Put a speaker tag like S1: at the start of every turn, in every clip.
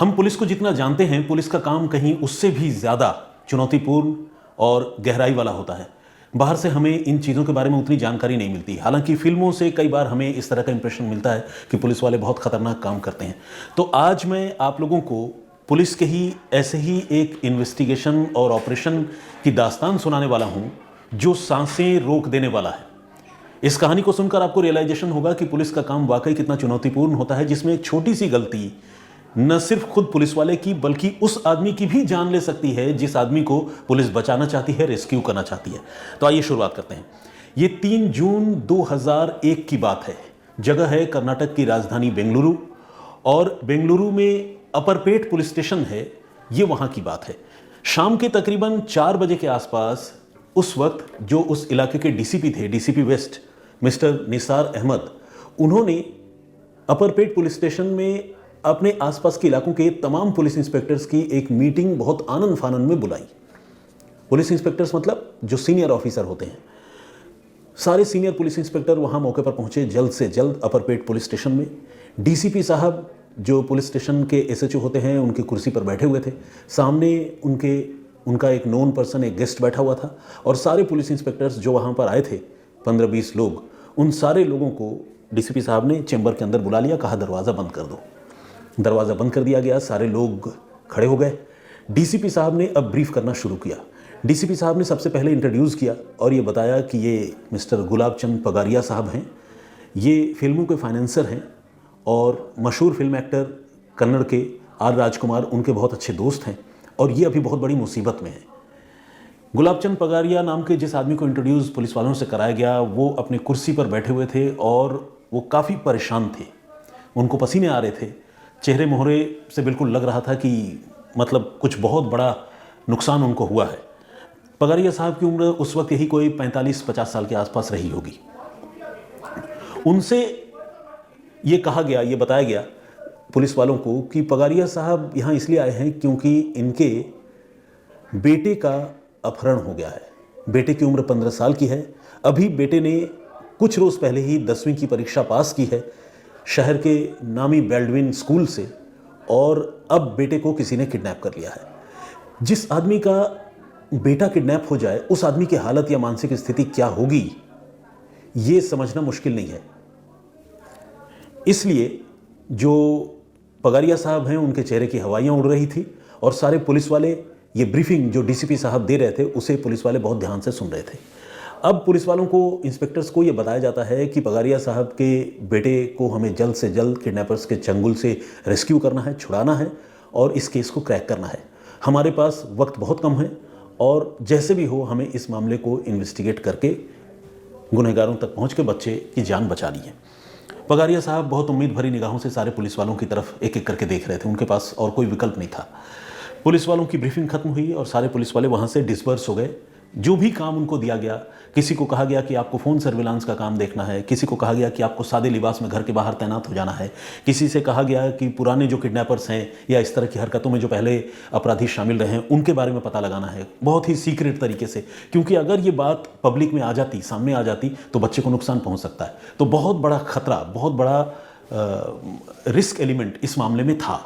S1: हम पुलिस को जितना जानते हैं, पुलिस का काम कहीं उससे भी ज़्यादा चुनौतीपूर्ण और गहराई वाला होता है। बाहर से हमें इन चीज़ों के बारे में उतनी जानकारी नहीं मिलती। हालांकि फिल्मों से कई बार हमें इस तरह का इंप्रेशन मिलता है कि पुलिस वाले बहुत खतरनाक काम करते हैं। तो आज मैं आप लोगों को पुलिस के ही ऐसे ही एक इन्वेस्टिगेशन और ऑपरेशन की दास्तान सुनाने वाला हूं जो सांसें रोक देने वाला है। इस कहानी को सुनकर आपको रियलाइजेशन होगा कि पुलिस का काम वाकई कितना चुनौतीपूर्ण होता है, जिसमें एक छोटी सी गलती न सिर्फ खुद पुलिस वाले की बल्कि उस आदमी की भी जान ले सकती है जिस आदमी को पुलिस बचाना चाहती है, रेस्क्यू करना चाहती है। तो आइए शुरुआत करते हैं। ये 3 जून 2001 की बात है। जगह है कर्नाटक की राजधानी बेंगलुरु, और बेंगलुरु में अपर-पेट पुलिस स्टेशन है, ये वहां की बात है। शाम के तकरीबन 4 बजे के आसपास उस वक्त जो उस इलाके के डीसीपी थे, DCP west mister Nisar Ahmed, उन्होंने अपर-पेट पुलिस स्टेशन में अपने आसपास के इलाकों के तमाम पुलिस इंस्पेक्टर्स की एक मीटिंग बहुत आनंद फानंद में बुलाई। पुलिस इंस्पेक्टर्स मतलब जो सीनियर ऑफिसर होते हैं। सारे सीनियर पुलिस इंस्पेक्टर वहां मौके पर पहुंचे जल्द से जल्द अपर-पेट पुलिस स्टेशन में। डीसीपी साहब जो पुलिस स्टेशन के एसएचओ होते हैं, उनकी कुर्सी पर बैठे हुए थे। सामने उनका एक नोन पर्सन, एक गेस्ट बैठा हुआ था, और सारे पुलिस इंस्पेक्टर्स जो वहां पर आए थे 15-20 लोग, उन सारे लोगों को डीसीपी साहब ने चैम्बर के अंदर बुला लिया। कहा दरवाज़ा बंद कर दो। दरवाज़ा बंद कर दिया गया। सारे लोग खड़े हो गए। डीसीपी साहब ने अब ब्रीफ करना शुरू किया। डीसीपी साहब ने सबसे पहले इंट्रोड्यूस किया और ये बताया कि ये मिस्टर गुलाब चंद पगारिया साहब हैं। ये फिल्मों के फाइनेंसर हैं और मशहूर फिल्म एक्टर कन्नड़ के आर राजकुमार उनके बहुत अच्छे दोस्त हैं, और ये अभी बहुत बड़ी मुसीबत में हैं। गुलाब चंद पगारिया नाम के जिस आदमी को इंट्रोड्यूस पुलिस वालों से कराया गया, वो अपनी कुर्सी पर बैठे हुए थे और वो काफ़ी परेशान थे। उनको पसीने आ रहे थे। चेहरे मोहरे से बिल्कुल लग रहा था कि मतलब कुछ बहुत बड़ा नुकसान उनको हुआ है। पगारिया साहब की उम्र उस वक्त यही कोई 45-50 साल के आसपास रही होगी। उनसे ये कहा गया, ये बताया गया पुलिस वालों को कि पगारिया साहब यहाँ इसलिए आए हैं क्योंकि इनके बेटे का अपहरण हो गया है। बेटे की उम्र 15 साल की है। अभी बेटे ने कुछ रोज़ पहले ही 10वीं की परीक्षा पास की है शहर के नामी बेल्डविन स्कूल से, और अब बेटे को किसी ने किडनैप कर लिया है। जिस आदमी का बेटा किडनैप हो जाए, उस आदमी की हालत या मानसिक स्थिति क्या होगी, ये समझना मुश्किल नहीं है। इसलिए जो पगारिया साहब हैं, उनके चेहरे की हवाइयाँ उड़ रही थी, और सारे पुलिस वाले ये ब्रीफिंग जो डीसीपी साहब दे रहे थे उसे पुलिस वाले बहुत ध्यान से सुन रहे थे। अब पुलिस वालों को, इंस्पेक्टर्स को ये बताया जाता है कि पगारिया साहब के बेटे को हमें जल्द से जल्द किडनैपर्स के चंगुल से रेस्क्यू करना है, छुड़ाना है, और इस केस को क्रैक करना है। हमारे पास वक्त बहुत कम है, और जैसे भी हो हमें इस मामले को इन्वेस्टिगेट करके गुनहगारों तक पहुँच के बच्चे की जान बचानी है। पगारिया साहब बहुत उम्मीद भरी निगाहों से सारे पुलिस वालों की तरफ एक एक करके देख रहे थे। उनके पास और कोई विकल्प नहीं था। पुलिस वालों की ब्रीफिंग खत्म हुई और सारे पुलिस वाले वहाँ से डिस्पर्स हो गए। जो भी काम उनको दिया गया, किसी को कहा गया कि आपको फ़ोन सर्विलांस का काम देखना है, किसी को कहा गया कि आपको सादे लिबास में घर के बाहर तैनात हो जाना है, किसी से कहा गया कि पुराने जो किडनैपर्स हैं या इस तरह की हरकतों में जो पहले अपराधी शामिल रहे हैं उनके बारे में पता लगाना है, बहुत ही सीक्रेट तरीके से, क्योंकि अगर ये बात पब्लिक में आ जाती, सामने आ जाती, तो बच्चे को नुकसान पहुँच सकता है। तो बहुत बड़ा खतरा, बहुत बड़ा रिस्क एलिमेंट इस मामले में था।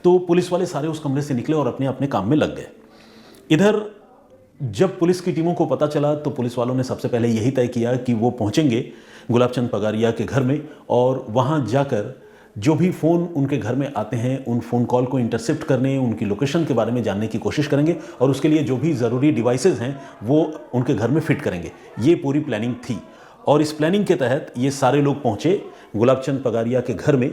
S1: तो पुलिस वाले सारे उस कमरे से निकले और अपने अपने काम में लग गए। इधर जब पुलिस की टीमों को पता चला तो पुलिस वालों ने सबसे पहले यही तय किया कि वो पहुंचेंगे गुलाब चंद पगारिया के घर में, और वहां जाकर जो भी फ़ोन उनके घर में आते हैं उन फ़ोन कॉल को इंटरसेप्ट करने, उनकी लोकेशन के बारे में जानने की कोशिश करेंगे, और उसके लिए जो भी ज़रूरी डिवाइसेस हैं वो उनके घर में फिट करेंगे। ये पूरी प्लानिंग थी, और इस प्लानिंग के तहत ये सारे लोग पहुँचे गुलाब चंद पगारिया के घर में।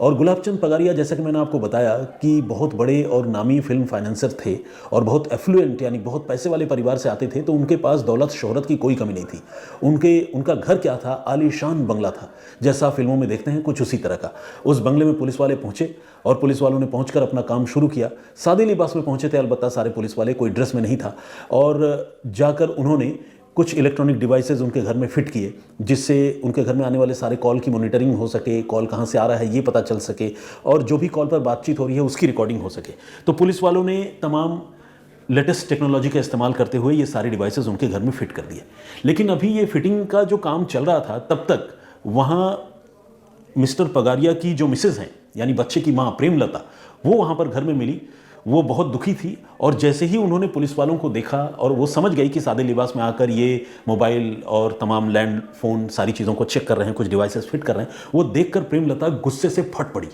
S1: और गुलाब चंद पगारिया, जैसा कि मैंने आपको बताया कि बहुत बड़े और नामी फिल्म फाइनेंसर थे और बहुत एफ्लुएंट यानी बहुत पैसे वाले परिवार से आते थे, तो उनके पास दौलत शोहरत की कोई कमी नहीं थी। उनका घर क्या था, आलीशान बंगला था, जैसा फिल्मों में देखते हैं कुछ उसी तरह का। उस बंगले में पुलिस वाले पहुंचे और पुलिस वालों ने पहुंचकर अपना काम शुरू किया। सादे लिबास में पहुंचे थे अलबत्ता सारे पुलिस वाले, कोई ड्रेस में नहीं था, और जाकर उन्होंने कुछ इलेक्ट्रॉनिक डिवाइसेस उनके घर में फिट किए, जिससे उनके घर में आने वाले सारे कॉल की मॉनिटरिंग हो सके, कॉल कहाँ से आ रहा है ये पता चल सके, और जो भी कॉल पर बातचीत हो रही है उसकी रिकॉर्डिंग हो सके। तो पुलिस वालों ने तमाम लेटेस्ट टेक्नोलॉजी का इस्तेमाल करते हुए ये सारे डिवाइसेस उनके घर में फिट कर दिए। लेकिन अभी ये फिटिंग का जो काम चल रहा था, तब तक वहाँ मिस्टर पगारिया की जो मिसेज हैं यानी बच्चे की माँ प्रेमलता, वो वहाँ पर घर में मिली। वो बहुत दुखी थी और जैसे ही उन्होंने पुलिस वालों को देखा और वो समझ गई कि सादे लिबास में आकर ये मोबाइल और तमाम लैंड फ़ोन सारी चीज़ों को चेक कर रहे हैं, कुछ डिवाइसेस फिट कर रहे हैं, वो देखकर प्रेमलता गुस्से से फट पड़ी।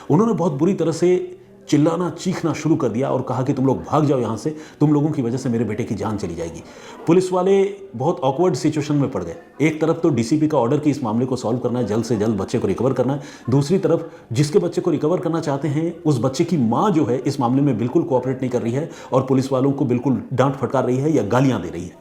S1: उन्होंने बहुत बुरी तरह से चिल्लाना चीखना शुरू कर दिया और कहा कि तुम लोग भाग जाओ यहाँ से, तुम लोगों की वजह से मेरे बेटे की जान चली जाएगी। पुलिस वाले बहुत ऑकवर्ड सिचुएशन में पड़ गए। एक तरफ तो डीसीपी का ऑर्डर कि इस मामले को सॉल्व करना है, जल्द से जल्द बच्चे को रिकवर करना है, दूसरी तरफ जिसके बच्चे को रिकवर करना चाहते हैं उस बच्चे की माँ जो है इस मामले में बिल्कुल कोऑपरेट नहीं कर रही है और पुलिस वालों को बिल्कुल डांट फटकार रही है या गालियाँ दे रही है।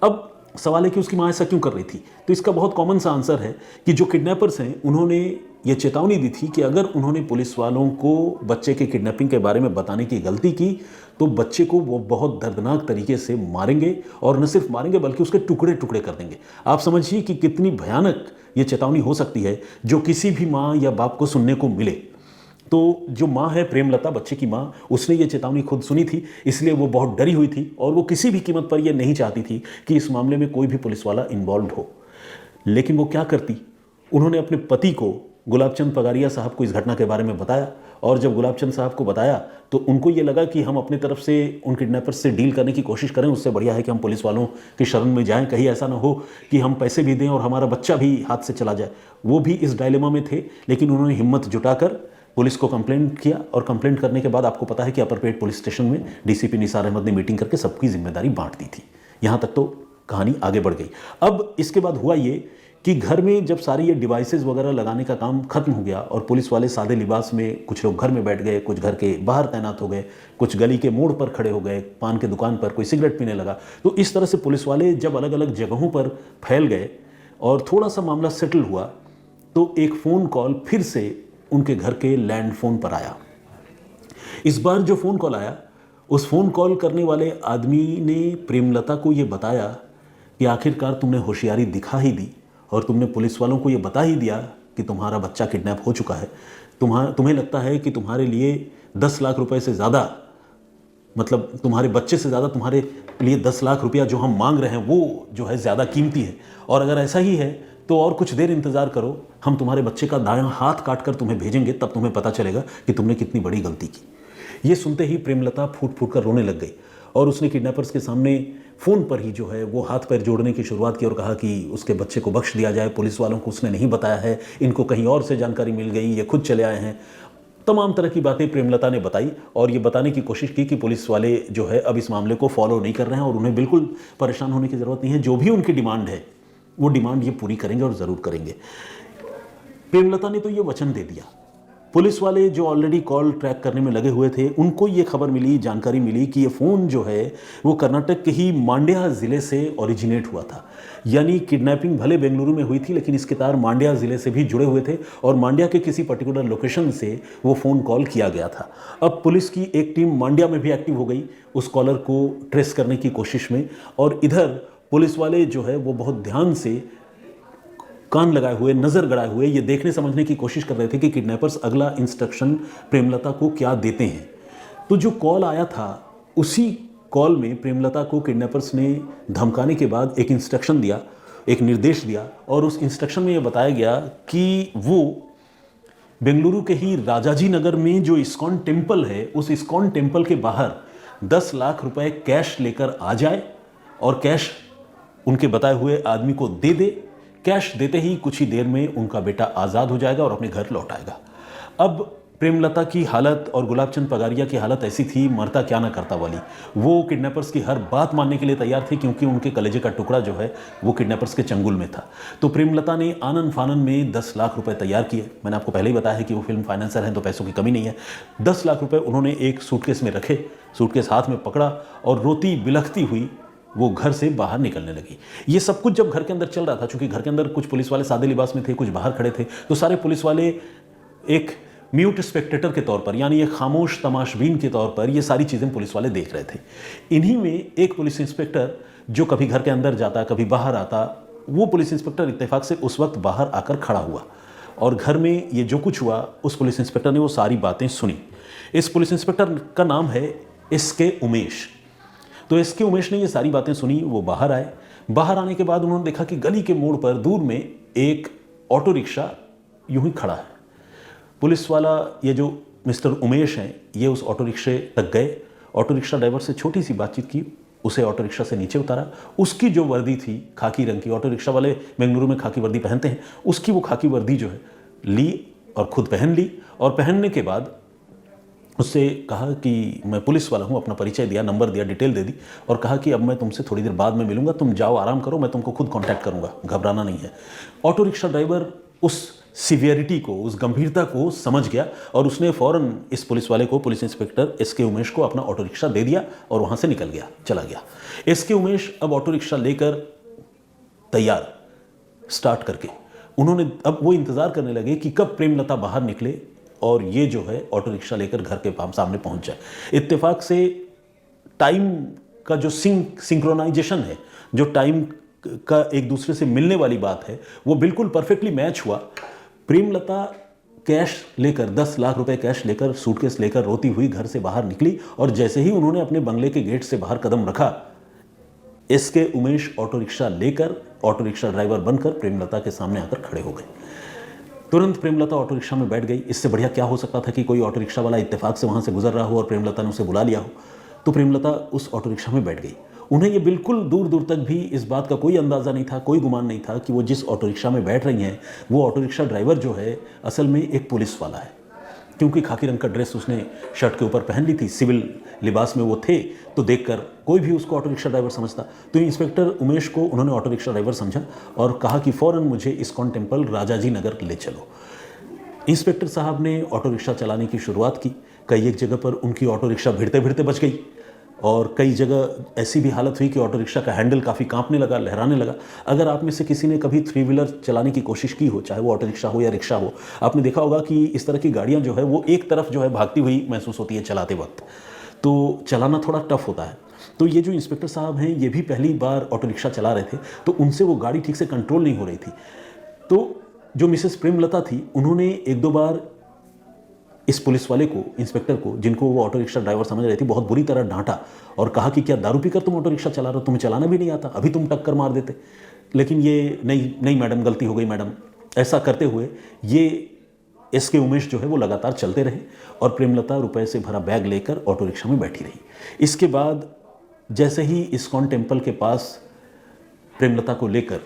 S1: अब सवाल है कि उसकी माँ ऐसा क्यों कर रही थी? तो इसका बहुत कॉमन सा आंसर है कि जो किडनैपर्स हैं उन्होंने ये चेतावनी दी थी कि अगर उन्होंने पुलिस वालों को बच्चे के किडनैपिंग के बारे में बताने की गलती की तो बच्चे को वो बहुत दर्दनाक तरीके से मारेंगे और न सिर्फ मारेंगे बल्कि उसके टुकड़े टुकड़े कर देंगे। आप समझिए कि कितनी भयानक ये चेतावनी हो सकती है जो किसी भी माँ या बाप को सुनने को मिले। तो जो माँ है प्रेमलता, बच्चे की माँ, उसने ये चेतावनी खुद सुनी थी, इसलिए वो बहुत डरी हुई थी और वो किसी भी कीमत पर ये नहीं चाहती थी कि इस मामले में कोई भी पुलिस वाला इन्वॉल्व हो। लेकिन वो क्या करती, उन्होंने अपने पति को गुलाबचंद पगारिया साहब को इस घटना के बारे में बताया और जब गुलाबचंद साहब को बताया तो उनको ये लगा कि हम अपनी तरफ से उन किडनैपर्स से डील करने की कोशिश करें, उससे बढ़िया है कि हम पुलिस वालों की शरण में जाएं, कहीं ऐसा ना हो कि हम पैसे भी दें और हमारा बच्चा भी हाथ से चला जाए। वो भी इस डायलेमा में थे, लेकिन उन्होंने हिम्मत जुटाकर पुलिस को कंप्लेंट किया और कंप्लेंट करने के बाद आपको पता है कि अपर पुलिस स्टेशन में डीसीपी निसार अहमद ने मीटिंग करके सबकी जिम्मेदारी बांट दी थी। यहाँ तक तो कहानी आगे बढ़ गई। अब इसके बाद हुआ ये कि घर में जब सारे ये डिवाइसेस वगैरह लगाने का काम खत्म हो गया और पुलिस वाले सादे लिबास में, कुछ लोग घर में बैठ गए, कुछ घर के बाहर तैनात हो गए, कुछ गली के मोड़ पर खड़े हो गए, पान के दुकान पर कोई सिगरेट पीने लगा, तो इस तरह से पुलिस वाले जब अलग अलग जगहों पर फैल गए और थोड़ा सा मामला सेटल हुआ तो एक फ़ोन कॉल फिर से उनके घर के लैंड फ़ोन पर आया। इस बार जो फ़ोन कॉल आया, उस फ़ोन कॉल करने वाले आदमी ने प्रेमलता को ये बताया कि आखिरकार तुमने होशियारी दिखा ही दी और तुमने पुलिस वालों को ये बता ही दिया कि तुम्हारा बच्चा किडनैप हो चुका है। तुम्हें लगता है कि तुम्हारे लिए 10 लाख रुपए से ज़्यादा, मतलब तुम्हारे बच्चे से ज़्यादा तुम्हारे लिए 10 लाख रुपया जो हम मांग रहे हैं वो जो है ज़्यादा कीमती है, और अगर ऐसा ही है तो और कुछ देर इंतज़ार करो, हम तुम्हारे बच्चे का दायां हाथ काट कर तुम्हें भेजेंगे, तब तुम्हें पता चलेगा कि तुमने कितनी बड़ी गलती की। ये सुनते ही प्रेमलता फूट फूट कर रोने लग गई और उसने किडनैपर्स के सामने फ़ोन पर ही जो है वो हाथ पैर जोड़ने की शुरुआत की और कहा कि उसके बच्चे को बख्श दिया जाए, पुलिस वालों को उसने नहीं बताया है, इनको कहीं और से जानकारी मिल गई, ये खुद चले आए हैं। तमाम तरह की बातें प्रेमलता ने बताई और ये बताने की कोशिश की कि पुलिस वाले जो है अब इस मामले को फॉलो नहीं कर रहे हैं और उन्हें बिल्कुल परेशान होने की ज़रूरत नहीं है, जो भी उनकी डिमांड है वो डिमांड ये पूरी करेंगे और ज़रूर करेंगे। प्रेमलता ने तो ये वचन दे दिया। पुलिस वाले जो ऑलरेडी कॉल ट्रैक करने में लगे हुए थे उनको ये खबर मिली, जानकारी मिली कि ये फ़ोन जो है वो कर्नाटक के ही मांड्या ज़िले से ओरिजिनेट हुआ था। यानी किडनैपिंग भले बेंगलुरु में हुई थी लेकिन इसके तार मांड्या ज़िले से भी जुड़े हुए थे और मांड्या के किसी पर्टिकुलर लोकेशन से वो फ़ोन कॉल किया गया था। अब पुलिस की एक टीम मांड्या में भी एक्टिव हो गई उस कॉलर को ट्रेस करने की कोशिश में, और इधर पुलिस वाले जो है वो बहुत ध्यान से कान लगाए हुए, नज़र गड़ाए हुए ये देखने समझने की कोशिश कर रहे थे कि किडनैपर्स अगला इंस्ट्रक्शन प्रेमलता को क्या देते हैं। तो जो कॉल आया था उसी कॉल में प्रेमलता को किडनैपर्स ने धमकाने के बाद एक इंस्ट्रक्शन दिया, एक निर्देश दिया, और उस इंस्ट्रक्शन में यह बताया गया कि वो बेंगलुरु के ही राजाजी नगर में जो इस्कॉन टेम्पल है उस इस्कॉन टेम्पल के बाहर 10 लाख रुपए कैश लेकर आ जाए और कैश उनके बताए हुए आदमी को दे दे। कैश देते ही कुछ ही देर में उनका बेटा आज़ाद हो जाएगा और अपने घर लौट आएगा। अब प्रेमलता की हालत और गुलाबचंद पगारिया की हालत ऐसी थी, मरता क्या ना करता वाली। वो किडनैपर्स की हर बात मानने के लिए तैयार थे क्योंकि उनके कलेजे का टुकड़ा जो है वो किडनैपर्स के चंगुल में था। तो प्रेमलता ने आनन फानन में 10 लाख रुपए तैयार किए। मैंने आपको पहले ही बताया है कि वो फिल्म फाइनेंसर हैं तो पैसों की कमी नहीं है। 10 लाख रुपए उन्होंने एक सूटकेस में रखे, सूटकेस हाथ में पकड़ा और रोती बिलखती हुई वो घर से बाहर निकलने लगी। ये सब कुछ जब घर के अंदर चल रहा था, चूंकि घर के अंदर कुछ पुलिस वाले सादे लिबास में थे, कुछ बाहर खड़े थे, तो सारे पुलिस वाले एक म्यूट स्पेक्टेटर के तौर पर, यानी एक खामोश तमाशबीन के तौर पर ये सारी चीज़ें पुलिस वाले देख रहे थे। इन्हीं में एक पुलिस इंस्पेक्टर जो कभी घर के अंदर जाता कभी बाहर आता, वो पुलिस इंस्पेक्टर इत्तेफाक से उस वक्त बाहर आकर खड़ा हुआ और घर में ये जो कुछ हुआ उस पुलिस इंस्पेक्टर ने वो सारी बातें सुनी। इस पुलिस इंस्पेक्टर का नाम है एसके उमेश। तो एसके उमेश ने ये सारी बातें सुनी, वो बाहर आए। बाहर आने के बाद उन्होंने देखा कि गली के मोड़ पर दूर में एक ऑटो रिक्शा यूं ही खड़ा है। पुलिस वाला, ये जो मिस्टर उमेश हैं, ये उस ऑटो रिक्शे तक गए, ऑटो रिक्शा ड्राइवर से छोटी सी बातचीत की, उसे ऑटो रिक्शा से नीचे उतारा। उसकी जो वर्दी थी खाकी रंग की, ऑटो रिक्शा वाले बेंगलुरु में खाकी वर्दी पहनते हैं, उसकी वो खाकी वर्दी जो है ली और खुद पहन ली। और पहनने के बाद उससे कहा कि मैं पुलिस वाला हूँ, अपना परिचय दिया, नंबर दिया, डिटेल दे दी और कहा कि अब मैं तुमसे थोड़ी देर बाद में मिलूंगा, तुम जाओ आराम करो, मैं तुमको खुद कांटेक्ट करूंगा, घबराना नहीं है। ऑटो रिक्शा ड्राइवर उस सिवियरिटी को, उस गंभीरता को समझ गया और उसने फ़ौरन इस पुलिस वाले को, पुलिस इंस्पेक्टर एसके उमेश को अपना ऑटो रिक्शा दे दिया और वहाँ से निकल गया, चला गया। एसके उमेश अब ऑटो रिक्शा लेकर तैयार, स्टार्ट करके उन्होंने, अब वो इंतज़ार करने लगे कि कब प्रेमलता बाहर निकले और ये जो है ऑटो रिक्शा लेकर घर के सामने पहुंच जाए। इत्तेफाक से टाइम का जो सिंक्रोनाइजेशन है, जो टाइम का एक दूसरे से मिलने वाली बात है, वो बिल्कुल परफेक्टली मैच हुआ। प्रेमलता कैश लेकर, 10 लाख रुपए कैश लेकर, सूटकेस लेकर रोती हुई घर से बाहर निकली और जैसे ही उन्होंने अपने बंगले के गेट से बाहर कदम रखा, एसके उमेश ऑटो रिक्शा लेकर, ऑटो रिक्शा ड्राइवर बनकर प्रेमलता के सामने आकर खड़े हो गए। तुरंत प्रेमलता ऑटो रिक्शा में बैठ गई। इससे बढ़िया क्या हो सकता था कि कोई ऑटो रिक्शा वाला इत्तेफाक से वहाँ से गुजर रहा हो और प्रेमलता ने उसे बुला लिया हो। तो प्रेमलता उस ऑटो रिक्शा में बैठ गई। उन्हें ये बिल्कुल दूर दूर तक भी इस बात का कोई अंदाज़ा नहीं था, कोई गुमान नहीं था कि वो जिस ऑटो रिक्शा में बैठ रही हैं, वो ऑटो रिक्शा ड्राइवर जो है असल में एक पुलिस वाला है, क्योंकि खाकी रंग का ड्रेस उसने शर्ट के ऊपर पहन ली थी, सिविल लिबास में वो थे, तो देखकर कोई भी उसको ऑटो रिक्शा ड्राइवर समझता। तो इंस्पेक्टर उमेश को उन्होंने ऑटो रिक्शा ड्राइवर समझा और कहा कि फ़ौरन मुझे इस्कॉन टेम्पल राजाजी नगर ले चलो। इंस्पेक्टर साहब ने ऑटो रिक्शा चलाने की शुरुआत की। कई एक जगह पर उनकी ऑटो रिक्शा भिड़ते भिड़ते बच गई और कई जगह ऐसी भी हालत हुई कि ऑटो रिक्शा का हैंडल काफ़ी कांपने लगा, लहराने लगा। अगर आप में से किसी ने कभी 3 व्हीलर चलाने की कोशिश की हो, चाहे वो ऑटो रिक्शा हो या रिक्शा हो, आपने देखा होगा कि इस तरह की गाड़ियाँ जो है वो एक तरफ जो है भागती हुई महसूस होती है चलाते वक्त, तो चलाना थोड़ा टफ होता है। तो ये जो इंस्पेक्टर साहब हैं, ये भी पहली बार ऑटो रिक्शा चला रहे थे, तो उनसे वो गाड़ी ठीक से कंट्रोल नहीं हो रही थी। तो जो मिसेस प्रेमलता थी, उन्होंने 1-2 बार इस पुलिस वाले को, इंस्पेक्टर को, जिनको वो ऑटो रिक्शा ड्राइवर समझ रही थी, बहुत बुरी तरह डांटा और कहा कि क्या दारू पीकर तुम ऑटो रिक्शा चला रहे हो, तुम्हें चलाना भी नहीं आता, अभी तुम टक्कर मार देते। लेकिन ये नहीं मैडम, गलती हो गई मैडम। ऐसा करते हुए ये एसके उमेश जो है वो लगातार चलते रहे और प्रेमलता रुपए से भरा बैग लेकर ऑटो रिक्शा में बैठी रही। इसके बाद जैसे ही इस्कॉन टेम्पल के पास प्रेमलता को लेकर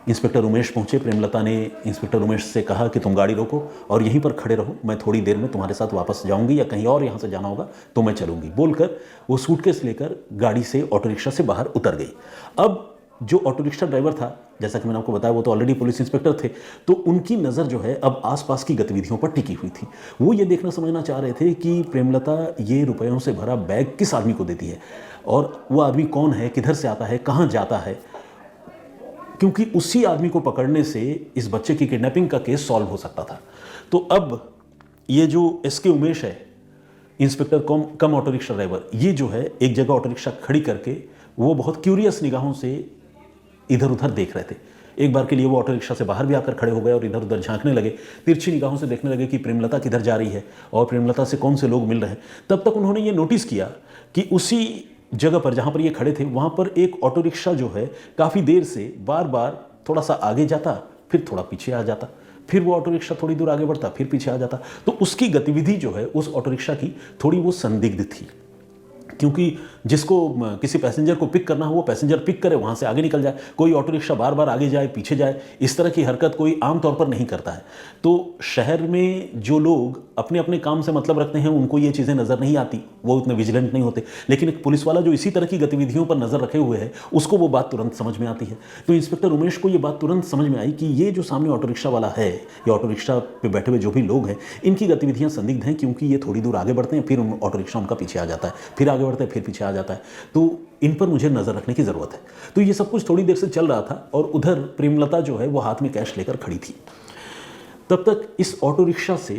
S1: इंस्पेक्टर उमेश पहुंचे, प्रेमलता ने इंस्पेक्टर उमेश से कहा कि तुम गाड़ी रोको और यहीं पर खड़े रहो, मैं थोड़ी देर में तुम्हारे साथ वापस जाऊंगी या कहीं और यहाँ से जाना होगा तो मैं चलूंगी। बोलकर वो सूटकेस लेकर गाड़ी से, ऑटो रिक्शा से बाहर उतर गई। अब जो ऑटो रिक्शा ड्राइवर था, जैसा कि मैंने आपको बताया, वो तो ऑलरेडी पुलिस इंस्पेक्टर थे, तो उनकी नज़र जो है अब आसपास की गतिविधियों पर टिकी हुई थी। वो ये देखना समझना चाह रहे थे कि प्रेमलता ये रुपयों से भरा बैग किस आदमी को देती है और वो आदमी कौन है, किधर से आता है, कहाँ जाता है, क्योंकि उसी आदमी को पकड़ने से इस बच्चे की किडनैपिंग का केस सॉल्व हो सकता था। तो अब ये जो एसके उमेश है, इंस्पेक्टर कम ऑटो रिक्शा ड्राइवर, ये जो है एक जगह ऑटो रिक्शा खड़ी करके वो बहुत क्यूरियस निगाहों से इधर उधर देख रहे थे। एक बार के लिए वो ऑटो रिक्शा से बाहर भी आकर खड़े हो गए और इधर उधर झांकने लगे, तिरछी निगाहों से देखने लगे कि प्रेमलता किधर जा रही है और प्रेमलता से कौन से लोग मिल रहे हैं। तब तक उन्होंने ये नोटिस किया कि उसी जगह पर जहाँ पर ये खड़े थे, वहाँ पर एक ऑटो रिक्शा जो है काफ़ी देर से बार बार थोड़ा सा आगे जाता, फिर थोड़ा पीछे आ जाता, फिर वो ऑटो रिक्शा थोड़ी दूर आगे बढ़ता, फिर पीछे आ जाता। तो उसकी गतिविधि जो है उस ऑटो रिक्शा की थोड़ी वो संदिग्ध थी, क्योंकि जिसको किसी पैसेंजर को पिक करना हो वो पैसेंजर पिक करे, वहाँ से आगे निकल जाए। कोई ऑटो रिक्शा बार बार आगे जाए, पीछे जाए, इस तरह की हरकत कोई आम तौर पर नहीं करता है। तो शहर में जो लोग अपने अपने काम से मतलब रखते हैं, उनको ये चीज़ें नज़र नहीं आती, वो उतने विजिलेंट नहीं होते। लेकिन एक पुलिस वाला जो इसी तरह की गतिविधियों पर नज़र रखे हुए है, उसको वो बात तुरंत समझ में आती है। तो इंस्पेक्टर उमेश को ये बात तुरंत समझ में आई कि ये जो सामने ऑटो रिक्शा वाला है, या ऑटो रिक्शा पर बैठे हुए जो भी लोग हैं, इनकी गतिविधियाँ संदिग्ध हैं, क्योंकि ये थोड़ी दूर आगे बढ़ते हैं, फिर ऑटो रिक्शा उनका पीछे आ जाता है, फिर आगे बढ़ते हैं, फिर पीछे आ जाता है। तो इन पर मुझे नज़र रखने की ज़रूरत है। तो ये सब कुछ थोड़ी देर से चल रहा था और उधर प्रेमलता जो है वो हाथ में कैश लेकर खड़ी थी। तब तक इस ऑटो रिक्शा से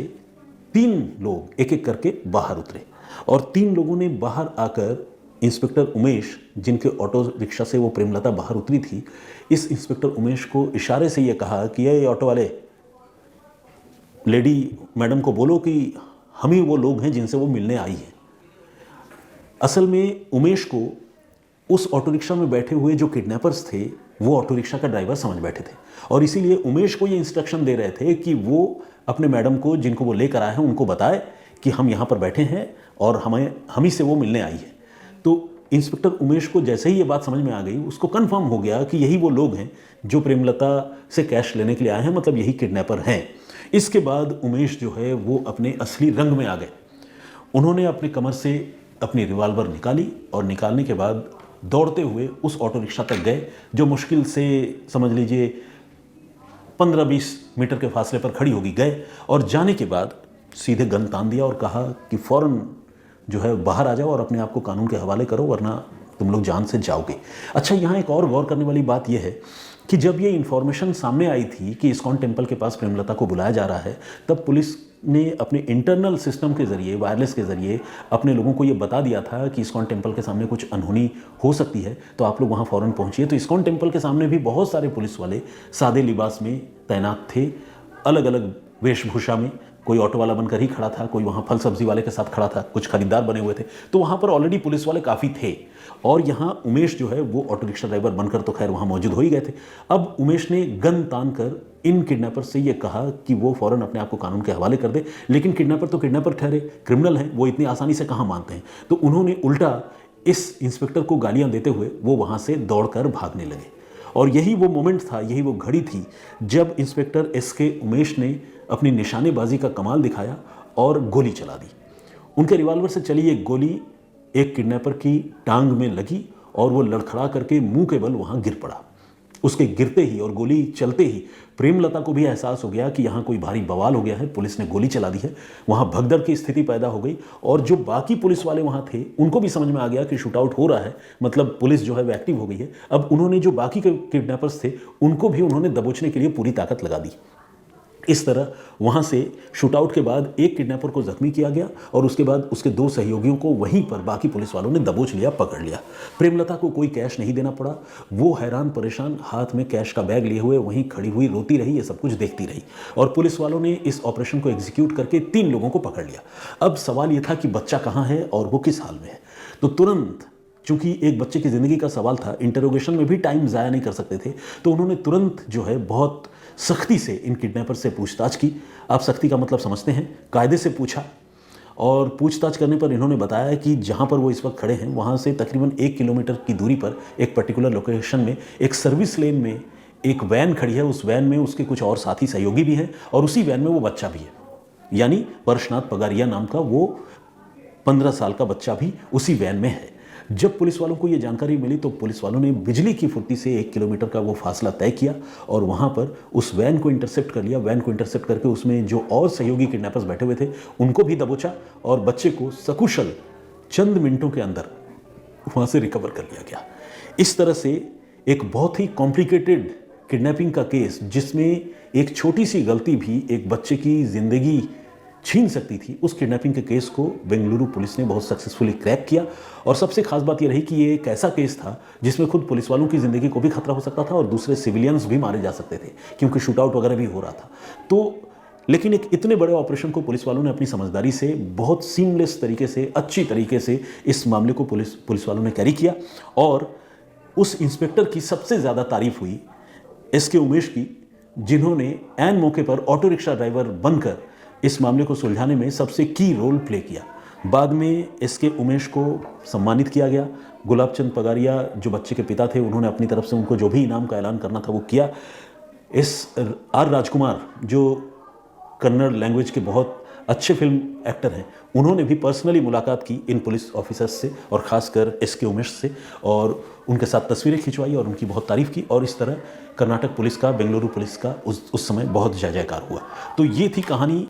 S1: 3 लोग एक एक करके बाहर उतरे और 3 लोगों ने बाहर आकर इंस्पेक्टर उमेश, जिनके ऑटो रिक्शा से वो प्रेमलता बाहर उतरी थी, इस इंस्पेक्टर उमेश को इशारे से ये कहा कि ये ऑटो वाले, लेडी मैडम को बोलो कि हम ही वो लोग हैं जिनसे वो मिलने आई है। असल में उमेश को उस ऑटो रिक्शा में बैठे हुए जो किडनैपर्स थे, वो ऑटो रिक्शा का ड्राइवर समझ बैठे थे और इसीलिए उमेश को ये इंस्ट्रक्शन दे रहे थे कि वो अपने मैडम को, जिनको वो लेकर आए हैं, उनको बताए कि हम यहाँ पर बैठे हैं और हम ही से वो मिलने आई है। तो इंस्पेक्टर उमेश को जैसे ही ये बात समझ में आ गई, उसको कंफर्म हो गया कि यही वो लोग हैं जो प्रेमलता से कैश लेने के लिए आए हैं, मतलब यही किडनैपर हैं। इसके बाद उमेश जो है वो अपने असली रंग में आ गए। उन्होंने अपने कमर से अपनी रिवॉल्वर निकाली और निकालने के बाद दौड़ते हुए उस ऑटो रिक्शा तक गए जो मुश्किल से समझ लीजिए 15-20 मीटर के फासले पर खड़ी होगी। गए और जाने के बाद सीधे गन तान दिया और कहा कि फ़ौरन जो है बाहर आ जाओ और अपने आप को कानून के हवाले करो, वरना तुम लोग जान से जाओगे। अच्छा, यहाँ एक और गौर करने वाली बात यह है कि जब ये इन्फॉर्मेशन सामने आई थी कि इस्कॉन टेम्पल के पास प्रेमलता को बुलाया जा रहा है, तब पुलिस ने अपने इंटरनल सिस्टम के ज़रिए, वायरलेस के ज़रिए अपने लोगों को ये बता दिया था कि इस्कॉन टेम्पल के सामने कुछ अनहोनी हो सकती है, तो आप लोग वहाँ फ़ौरन पहुँचिए। तो इस्कॉन टेम्पल के सामने भी बहुत सारे पुलिस वाले सादे लिबास में तैनात थे, अलग अलग वेशभूषा में। कोई ऑटो वाला बनकर ही खड़ा था, कोई वहाँ फल सब्जी वाले के साथ खड़ा था, कुछ खरीदार बने हुए थे। तो वहाँ पर ऑलरेडी पुलिस वाले काफ़ी थे और यहाँ उमेश जो है वो ऑटो रिक्शा ड्राइवर बनकर तो खैर वहाँ मौजूद हो ही गए थे। अब उमेश ने गन तान कर इन किडनैपर से ये कहा कि वो फ़ौरन अपने आप को कानून के हवाले कर दे, लेकिन किडनैपर तो किडनैपर ठहरे, क्रिमिनल हैं, वो इतनी आसानी से कहाँ मानते हैं। तो उन्होंने उल्टा इस इंस्पेक्टर को गालियाँ देते हुए वो वहाँ से दौड़कर भागने लगे। और यही वो मोमेंट था, यही वो घड़ी थी जब इंस्पेक्टर एसके उमेश ने अपनी निशानेबाजी का कमाल दिखाया और गोली चला दी। उनके रिवॉल्वर से चली एक गोली एक किडनैपर की टांग में लगी और वो लड़खड़ा करके मुंह के बल वहाँ गिर पड़ा। उसके गिरते ही और गोली चलते ही प्रेमलता को भी एहसास हो गया कि यहाँ कोई भारी बवाल हो गया है, पुलिस ने गोली चला दी है। वहाँ भगदड़ की स्थिति पैदा हो गई और जो बाकी पुलिस वाले वहाँ थे उनको भी समझ में आ गया कि शूट आउट हो रहा है, मतलब पुलिस जो है वो एक्टिव हो गई है। अब उन्होंने जो बाकी के किडनैपर्स थे उनको भी उन्होंने दबोचने के लिए पूरी ताकत लगा दी। इस तरह वहाँ से शूटआउट के बाद एक किडनैपर को जख्मी किया गया और उसके बाद उसके 2 सहयोगियों को वहीं पर बाकी पुलिस वालों ने दबोच लिया, पकड़ लिया। प्रेमलता को कोई कैश नहीं देना पड़ा। वो हैरान परेशान हाथ में कैश का बैग लिए हुए वहीं खड़ी हुई रोती रही, ये सब कुछ देखती रही और पुलिस वालों ने इस ऑपरेशन को एग्जीक्यूट करके 3 लोगों को पकड़ लिया। अब सवाल ये था कि बच्चा कहाँ है और वो किस हाल में है। तो तुरंत, चूंकि एक बच्चे की ज़िंदगी का सवाल था, इंटरोगेशन में भी टाइम ज़ाया नहीं कर सकते थे, तो उन्होंने तुरंत जो है बहुत सख्ती से इन किडनैपर से पूछताछ की। आप सख्ती का मतलब समझते हैं, कायदे से पूछा और पूछताछ करने पर इन्होंने बताया कि जहाँ पर वो इस वक्त खड़े हैं वहाँ से तकरीबन 1 किलोमीटर की दूरी पर एक पर्टिकुलर लोकेशन में एक सर्विस लेन में एक वैन खड़ी है। उस वैन में उसके कुछ और साथी सहयोगी भी हैं और उसी वैन में वो बच्चा भी है, यानी परशनाथ पगारिया नाम का वो 15 साल का बच्चा भी उसी वैन में है। जब पुलिस वालों को ये जानकारी मिली तो पुलिस वालों ने बिजली की फुर्ती से 1 किलोमीटर का वो फासला तय किया और वहाँ पर उस वैन को इंटरसेप्ट कर लिया। वैन को इंटरसेप्ट करके उसमें जो और सहयोगी किडनैपर्स बैठे हुए थे उनको भी दबोचा और बच्चे को सकुशल चंद मिनटों के अंदर वहाँ से रिकवर कर लिया गया। इस तरह से एक बहुत ही कॉम्प्लिकेटेड किडनैपिंग का केस, जिसमें एक छोटी सी गलती भी एक बच्चे की ज़िंदगी छीन सकती थी, उस किडनैपिंग के केस को बेंगलुरु पुलिस ने बहुत सक्सेसफुली क्रैक किया। और सबसे खास बात यह रही कि ये एक ऐसा केस था जिसमें खुद पुलिस वालों की ज़िंदगी को भी खतरा हो सकता था और दूसरे सिविलियंस भी मारे जा सकते थे, क्योंकि शूटआउट वगैरह भी हो रहा था। तो लेकिन एक इतने बड़े ऑपरेशन को पुलिस वालों ने अपनी समझदारी से बहुत सीमलेस तरीके से, अच्छी तरीके से इस मामले को पुलिस वालों ने कैरी किया। और उस इंस्पेक्टर की सबसे ज़्यादा तारीफ हुई एसके उमेश की, जिन्होंने ऐन मौके पर ऑटो रिक्शा ड्राइवर बनकर इस मामले को सुलझाने में सबसे की रोल प्ले किया। बाद में एसके उमेश को सम्मानित किया गया। गुलाबचंद पगारिया जो बच्चे के पिता थे, उन्होंने अपनी तरफ से उनको जो भी इनाम का ऐलान करना था वो किया। आर राजकुमार जो कन्नड़ लैंग्वेज के बहुत अच्छे फिल्म एक्टर हैं, उन्होंने भी पर्सनली मुलाकात की इन पुलिस ऑफिसर्स से और ख़ासकर एसके उमेश से, और उनके साथ तस्वीरें खिंचवाई और उनकी बहुत तारीफ़ की। और इस तरह कर्नाटक पुलिस का, बेंगलुरु पुलिस का उस समय बहुत जय जयकार हुआ। तो ये थी कहानी